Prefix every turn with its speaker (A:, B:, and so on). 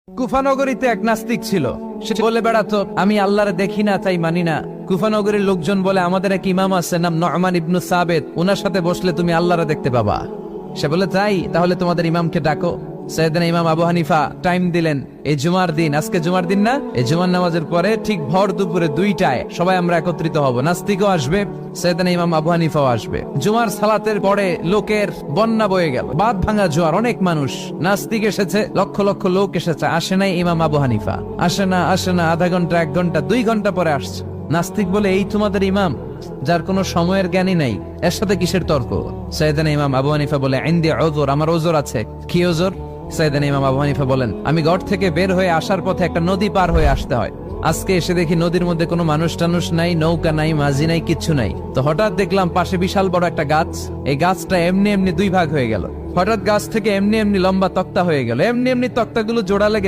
A: কুফানগরীতে এক নাস্তিক ছিল। সে বলে বেড়াতো, আমি আল্লাহরে দেখি না তাই মানি না। কুফানগরীর লোকজন বলে, আমাদের এক ইমাম আছে নাম নু'মান ইবনু সাবেত, ওনার সাথে বসলে তুমি আল্লাহরে দেখতে পাবা। সে বলে, তাই? তাহলে তোমাদের ইমামকে ডাকো। সাইয়েদনা ইমাম আবু হানিফা টাইম দিলেন, এই জুমার দিন, আজকে জুমার দিন না, এই জুমার নামাজের পরে ঠিক ভর দুপুরে 2টায় সবাই আমরা একত্রিত হব। নাস্তিকও আসবে, সাইয়েদনা ইমাম আবু হানিফাও আসবে। জুমার সালাতের পরে লোকের বন্যা বয়ে গেল, বাঁধ ভাঙা জোয়ার, অনেক মানুষ। নাস্তিক এসেছে, লক্ষ লক্ষ লোক এসেছে, আসে নাই ইমাম আবু হানিফা। আসে না আধা ঘন্টা, 1 ঘন্টা, 2 ঘন্টা পরে আসছে। নাস্তিক বলে, এই তোমাদের ইমাম যার কোনো সময়ের জ্ঞানই নাই, এর সাথে কিসের তর্ক? সাইয়েদনা ইমাম আবু হানিফা বলে, ইনদি উযর, আমার ওজর আছে। কি ওজর? সাইয়েদনা ইমাম আবু হানিফা বলেন, আমি ঘর থেকে বের হয়ে আসার পথে একটা নদী পার হয়ে আসতে হয়। আজকে এসে দেখি নদীর মধ্যে কোনো মানুষ টানুষ নাই, নৌকা নাই, মাঝি নাই, কিচ্ছু নাই। তো হঠাৎ দেখলাম পাশে বিশাল বড় একটা গাছ। এই গাছটা এমনি এমনি 2 ভাগ হয়ে গেল। হঠাৎ গাছ থেকে এমনি এমনি লম্বা তক্তা হয়ে গেল। এমনি এমনি তক্তাগুলো জোড়া লেগে